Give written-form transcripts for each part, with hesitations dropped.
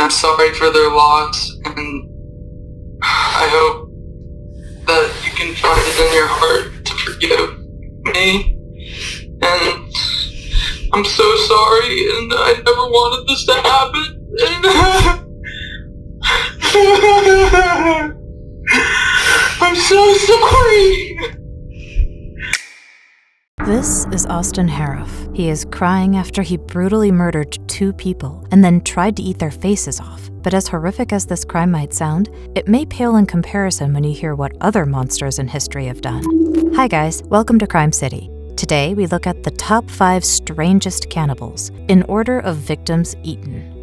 I'm sorry for their loss, and I hope that you can find it in your heart to forgive me. And I'm so sorry, and I never wanted this to happen. I'm so sorry. This is Austin Harrouff. He is crying after he brutally murdered 2 people and then tried to eat their faces off. But as horrific as this crime might sound, it may pale in comparison when you hear what other monsters in history have done. Hi guys, welcome to CrimeCity. Today we look at the top 5 strangest cannibals, in order of victims eaten.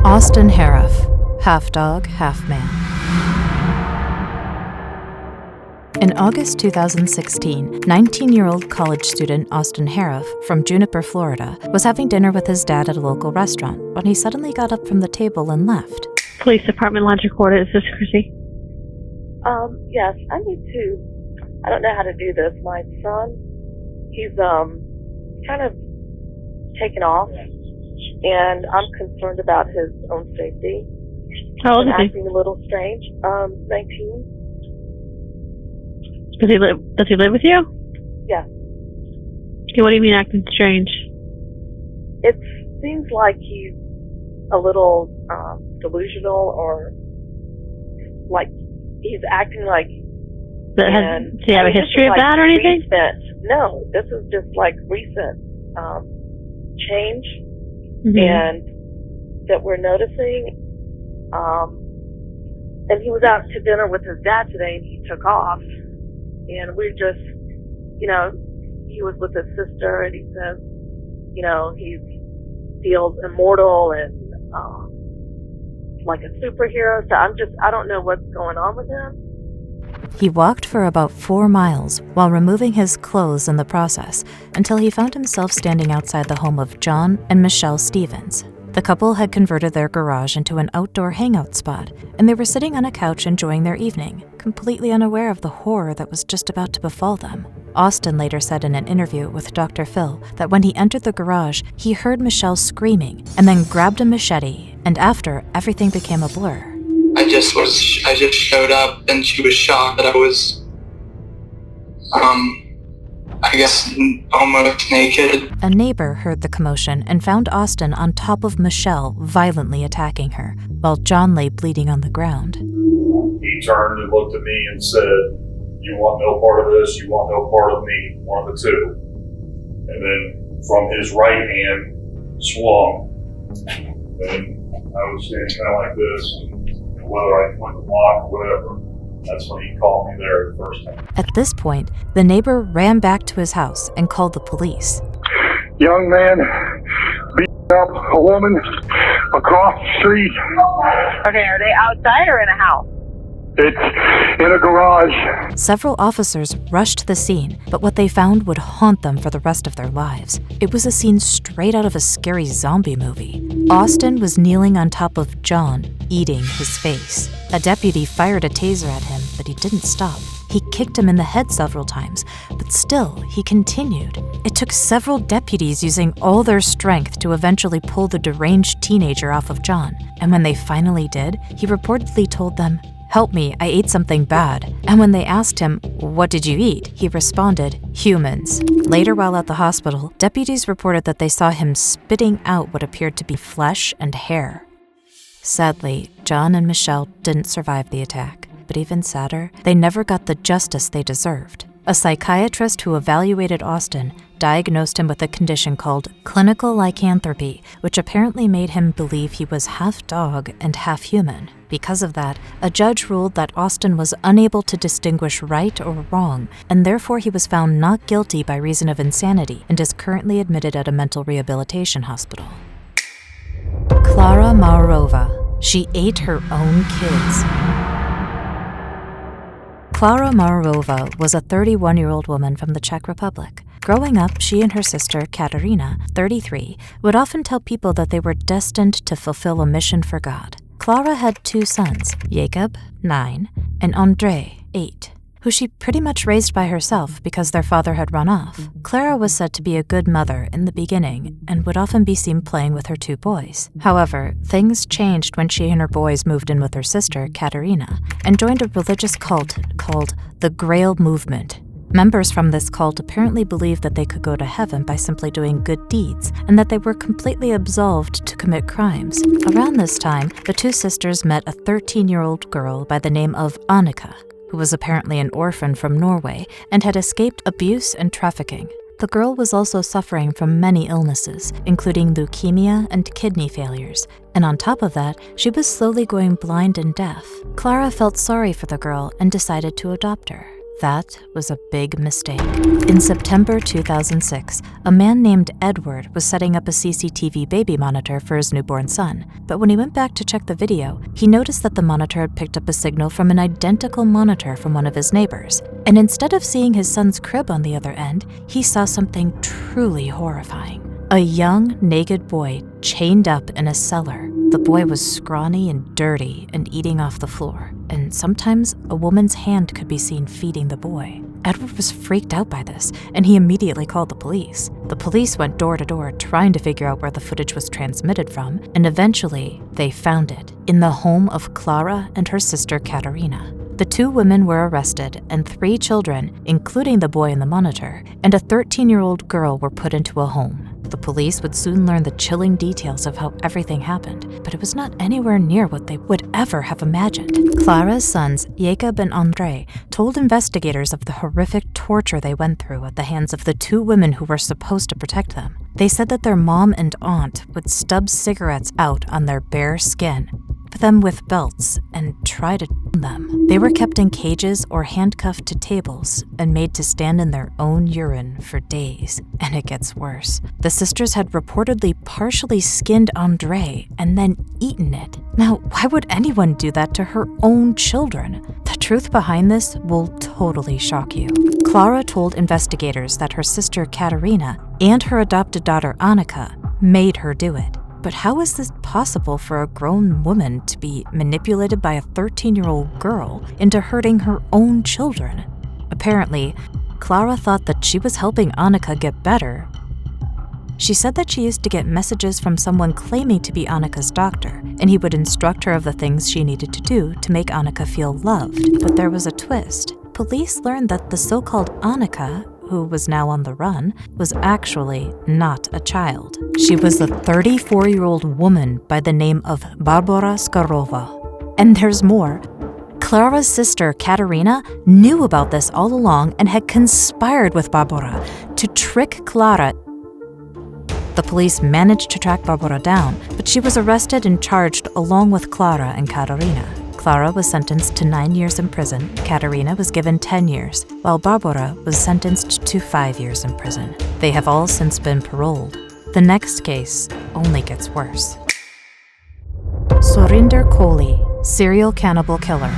Austin Harrouff, half dog, half man. In August 2016, 19-year-old college student Austin Harrouff from Juniper, Florida, was having dinner with his dad at a local restaurant when he suddenly got up from the table and left. Police Department Launch Recorder, is this Chrissy? Yes, I don't know how to do this. My son, he's kind of taken off, and I'm concerned about his own safety. How old is he? Acting a little strange. 19. Does he live with you? Yeah. Okay, what do you mean acting strange? It seems like he's a little delusional, or like he's acting like. Does he have a history of that or anything? No, this is just like recent change, and that we're noticing. And he was out to dinner with his dad today, and he took off. And we're just, he was with his sister, and he says, he feels immortal and like a superhero. So I don't know what's going on with him. He walked for about 4 miles while removing his clothes in the process until he found himself standing outside the home of John and Michelle Stevens. The couple had converted their garage into an outdoor hangout spot, and they were sitting on a couch enjoying their evening, completely unaware of the horror that was just about to befall them. Austin later said in an interview with Dr. Phil that when he entered the garage, he heard Michelle screaming and then grabbed a machete, and after, everything became a blur. I just showed up, and she was shocked that I was, almost naked. A neighbor heard the commotion and found Austin on top of Michelle, violently attacking her, while John lay bleeding on the ground. He turned and looked at me and said, "You want no part of this, you want no part of me, one of the two." And then from his right hand swung, and I was standing kind of like this, and whether I went to block or whatever, that's when he called me there the first time. At this point, the neighbor ran back to his house and called the police. Young man beating up a woman across the street. Okay, are they outside or in a house? It's in a garage. Several officers rushed the scene, but what they found would haunt them for the rest of their lives. It was a scene straight out of a scary zombie movie. Austin was kneeling on top of John, eating his face. A deputy fired a taser at him, but he didn't stop. He kicked him in the head several times, but still, he continued. It took several deputies using all their strength to eventually pull the deranged teenager off of John. And when they finally did, he reportedly told them, "Help me, I ate something bad." And when they asked him, "What did you eat?" he responded, "Humans." Later, while at the hospital, deputies reported that they saw him spitting out what appeared to be flesh and hair. Sadly, John and Michelle didn't survive the attack, but even sadder, they never got the justice they deserved. A psychiatrist who evaluated Austin diagnosed him with a condition called clinical lycanthropy, which apparently made him believe he was half dog and half human. Because of that, a judge ruled that Austin was unable to distinguish right or wrong, and therefore he was found not guilty by reason of insanity and is currently admitted at a mental rehabilitation hospital. Clara Marova. She ate her own kids. Clara Marova was a 31-year-old woman from the Czech Republic. Growing up, she and her sister, Katerina, 33, would often tell people that they were destined to fulfill a mission for God. Klara had 2 sons, Jacob, 9, and Andrei, 8. who she pretty much raised by herself because their father had run off. Clara was said to be a good mother in the beginning and would often be seen playing with her 2 boys. However, things changed when she and her boys moved in with her sister, Katerina, and joined a religious cult called the Grail Movement. Members from this cult apparently believed that they could go to heaven by simply doing good deeds, and that they were completely absolved to commit crimes. Around this time, the 2 sisters met a 13-year-old girl by the name of Annika, who was apparently an orphan from Norway and had escaped abuse and trafficking. The girl was also suffering from many illnesses, including leukemia and kidney failures, and on top of that, she was slowly going blind and deaf. Clara felt sorry for the girl and decided to adopt her. That was a big mistake. In September 2006, a man named Edward was setting up a CCTV baby monitor for his newborn son, but when he went back to check the video, he noticed that the monitor had picked up a signal from an identical monitor from one of his neighbors. And instead of seeing his son's crib on the other end, he saw something truly horrifying. A young, naked boy chained up in a cellar. The boy was scrawny and dirty and eating off the floor, and sometimes a woman's hand could be seen feeding the boy. Edward was freaked out by this, and he immediately called the police. The police went door to door trying to figure out where the footage was transmitted from, and eventually they found it in the home of Clara and her sister Katerina. The 2 women were arrested, and 3 children, including the boy in the monitor, and a 13-year-old girl were put into a home. The police would soon learn the chilling details of how everything happened, but it was not anywhere near what they would ever have imagined. Clara's sons, Jacob and Andrei, told investigators of the horrific torture they went through at the hands of the 2 women who were supposed to protect them. They said that their mom and aunt would stub cigarettes out on their bare skin, put them with belts, and try to them. They were kept in cages or handcuffed to tables and made to stand in their own urine for days. And it gets worse. The sisters had reportedly partially skinned Andrei and then eaten it. Now, why would anyone do that to her own children? The truth behind this will totally shock you. Clara told investigators that her sister Katerina and her adopted daughter Annika made her do it. But how is this possible for a grown woman to be manipulated by a 13-year-old girl into hurting her own children? Apparently, Clara thought that she was helping Annika get better. She said that she used to get messages from someone claiming to be Annika's doctor, and he would instruct her of the things she needed to do to make Annika feel loved. But there was a twist. Police learned that the so-called Annika, who was now on the run, was actually not a child. She was a 34-year-old woman by the name of Barbara Skarova. And there's more. Clara's sister, Katerina, knew about this all along and had conspired with Barbara to trick Clara. The police managed to track Barbara down, but she was arrested and charged along with Clara and Katerina. Clara was sentenced to 9 years in prison, Katerina was given 10 years, while Barbara was sentenced to 5 years in prison. They have all since been paroled. The next case only gets worse. Surinder Kohli, serial cannibal killer.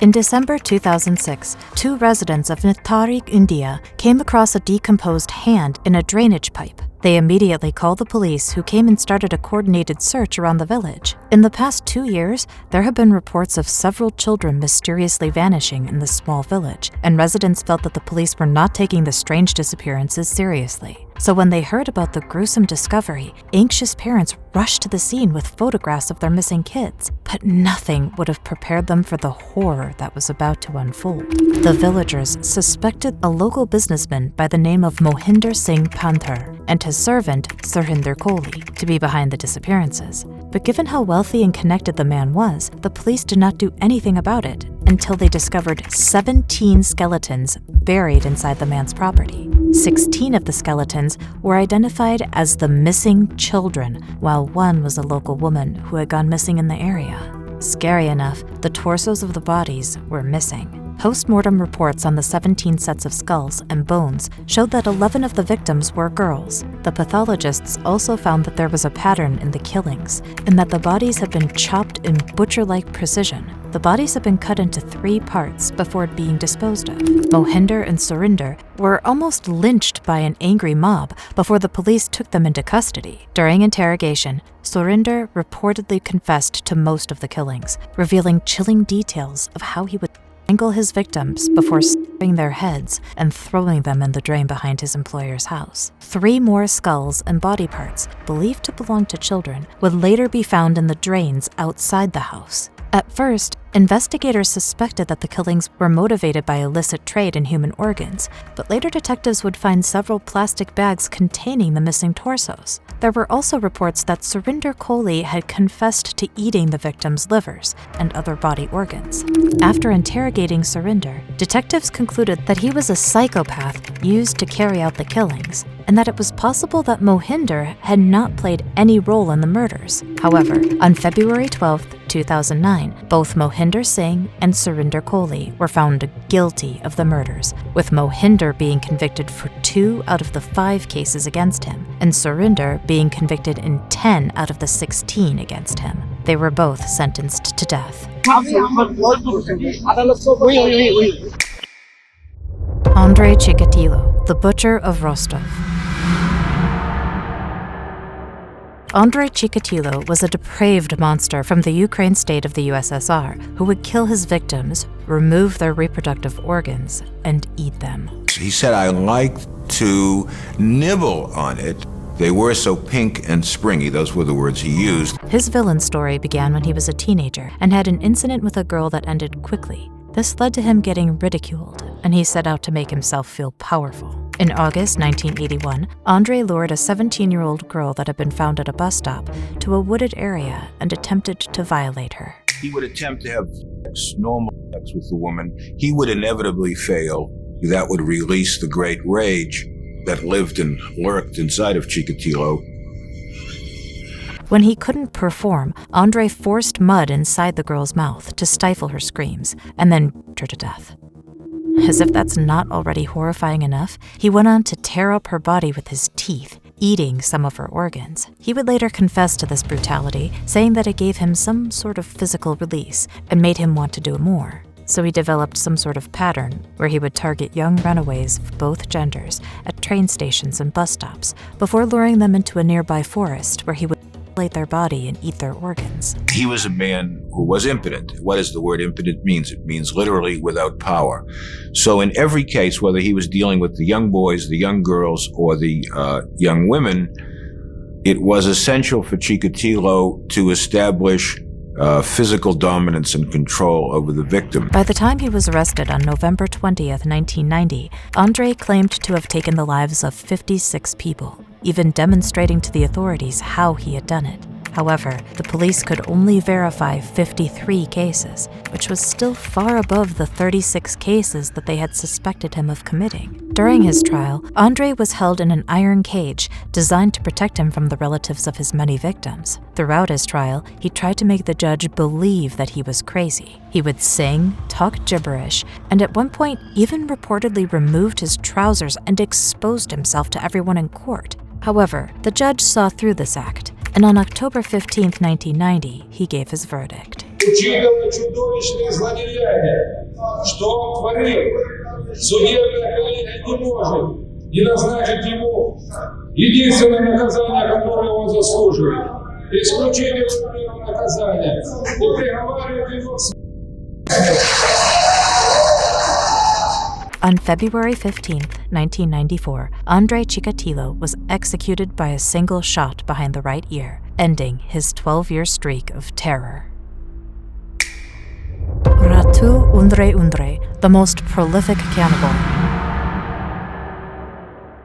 In December 2006, 2 residents of Natarik, India, came across a decomposed hand in a drainage pipe. They immediately called the police, who came and started a coordinated search around the village. In the past 2 years, there have been reports of several children mysteriously vanishing in this small village, and residents felt that the police were not taking the strange disappearances seriously. So when they heard about the gruesome discovery, anxious parents rushed to the scene with photographs of their missing kids. But nothing would have prepared them for the horror that was about to unfold. The villagers suspected a local businessman by the name of Mohinder Singh Pander and his servant, Surinder Kohli, to be behind the disappearances. But given how wealthy and connected the man was, the police did not do anything about it until they discovered 17 skeletons buried inside the man's property. 16 of the skeletons were identified as the missing children, while one was a local woman who had gone missing in the area. Scary enough, the torsos of the bodies were missing. Post-mortem reports on the 17 sets of skulls and bones showed that 11 of the victims were girls. The pathologists also found that there was a pattern in the killings, and that the bodies had been chopped in butcher-like precision. The bodies had been cut into 3 parts before being disposed of. Mohinder and Sinder were almost lynched by an angry mob before the police took them into custody. During interrogation, Sinder reportedly confessed to most of the killings, revealing chilling details of how he would strangle his victims before snapping their heads and throwing them in the drain behind his employer's house. 3 more skulls and body parts, believed to belong to children, would later be found in the drains outside the house. At first, investigators suspected that the killings were motivated by illicit trade in human organs, but later detectives would find several plastic bags containing the missing torsos. There were also reports that Sinder had confessed to eating the victims' livers and other body organs. After interrogating Sinder, detectives concluded that he was a psychopath used to carry out the killings, and that it was possible that Mohinder had not played any role in the murders. However, on February 12, 2009, both Mohinder Singh and Sinder were found guilty of the murders, with Mohinder being convicted for 2 out of the 5 cases against him, and Sinder being convicted in 10 out of the 16 against him. They were both sentenced to death. Andrei Chikatilo, the Butcher of Rostov. Andrei Chikatilo was a depraved monster from the Ukraine state of the USSR who would kill his victims, remove their reproductive organs, and eat them. He said, "I liked to nibble on it. They were so pink and springy." Those were the words he used. His villain story began when he was a teenager and had an incident with a girl that ended quickly. This led to him getting ridiculed, and he set out to make himself feel powerful. In August 1981, Andrei lured a 17-year-old girl that had been found at a bus stop to a wooded area and attempted to violate her. He would attempt to have normal sex with the woman. He would inevitably fail. That would release the great rage that lived and lurked inside of Chikatilo. When he couldn't perform, Andrei forced mud inside the girl's mouth to stifle her screams, and then beat her to death. As if that's not already horrifying enough, he went on to tear up her body with his teeth, eating some of her organs. He would later confess to this brutality, saying that it gave him some sort of physical release and made him want to do more. So he developed some sort of pattern where he would target young runaways of both genders at train stations and bus stops before luring them into a nearby forest where he would mutilate their body and eat their organs. He was a man who was impotent. What does the word impotent mean? It means literally without power. So in every case, whether he was dealing with the young boys, the young girls, or the young women, it was essential for Chikatilo to establish physical dominance and control over the victim. By the time he was arrested on November 20th, 1990, Andrei claimed to have taken the lives of 56 people, even demonstrating to the authorities how he had done it. However, the police could only verify 53 cases, which was still far above the 36 cases that they had suspected him of committing. During his trial, Andrei was held in an iron cage designed to protect him from the relatives of his many victims. Throughout his trial, he tried to make the judge believe that he was crazy. He would sing, talk gibberish, and at one point even reportedly removed his trousers and exposed himself to everyone in court. However, the judge saw through this act, and on October 15, 1990, he gave his verdict. Учитывая чудовищные злодеяния, что он творил, судебная коллегия не может не назначить ему единственное наказание, которое он заслуживает. Исключение первого наказания и приговаривает его к смерти. On February 15, 1994, Andrei Chikatilo was executed by a single shot behind the right ear, ending his 12-year streak of terror. Ratu Udre Udre, the most prolific cannibal.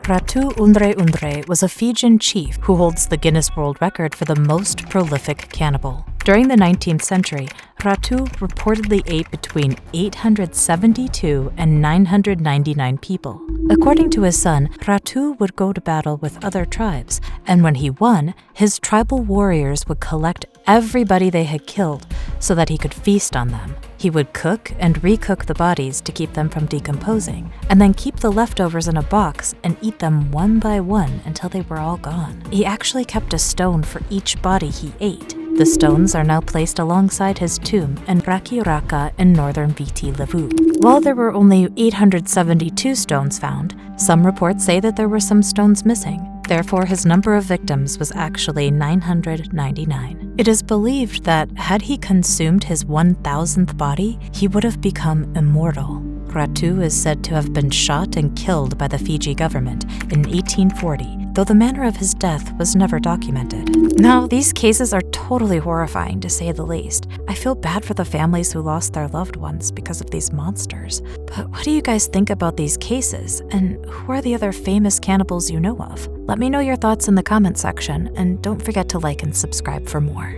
Ratu Udre Udre was a Fijian chief who holds the Guinness World Record for the most prolific cannibal. During the 19th century, Ratu reportedly ate between 872 and 999 people. According to his son, Ratu would go to battle with other tribes, and when he won, his tribal warriors would collect everybody they had killed so that he could feast on them. He would cook and recook the bodies to keep them from decomposing, and then keep the leftovers in a box and eat them one by one until they were all gone. He actually kept a stone for each body he ate. The stones are now placed alongside his tomb in Raki Raka in northern Viti Levu. While there were only 872 stones found, some reports say that there were some stones missing. Therefore, his number of victims was actually 999. It is believed that had he consumed his 1,000th body, he would have become immortal. Ratu is said to have been shot and killed by the Fiji government in 1840, though the manner of his death was never documented. Now, these cases are totally horrifying, to say the least. I feel bad for the families who lost their loved ones because of these monsters. But what do you guys think about these cases? And who are the other famous cannibals you know of? Let me know your thoughts in the comment section, and don't forget to like and subscribe for more.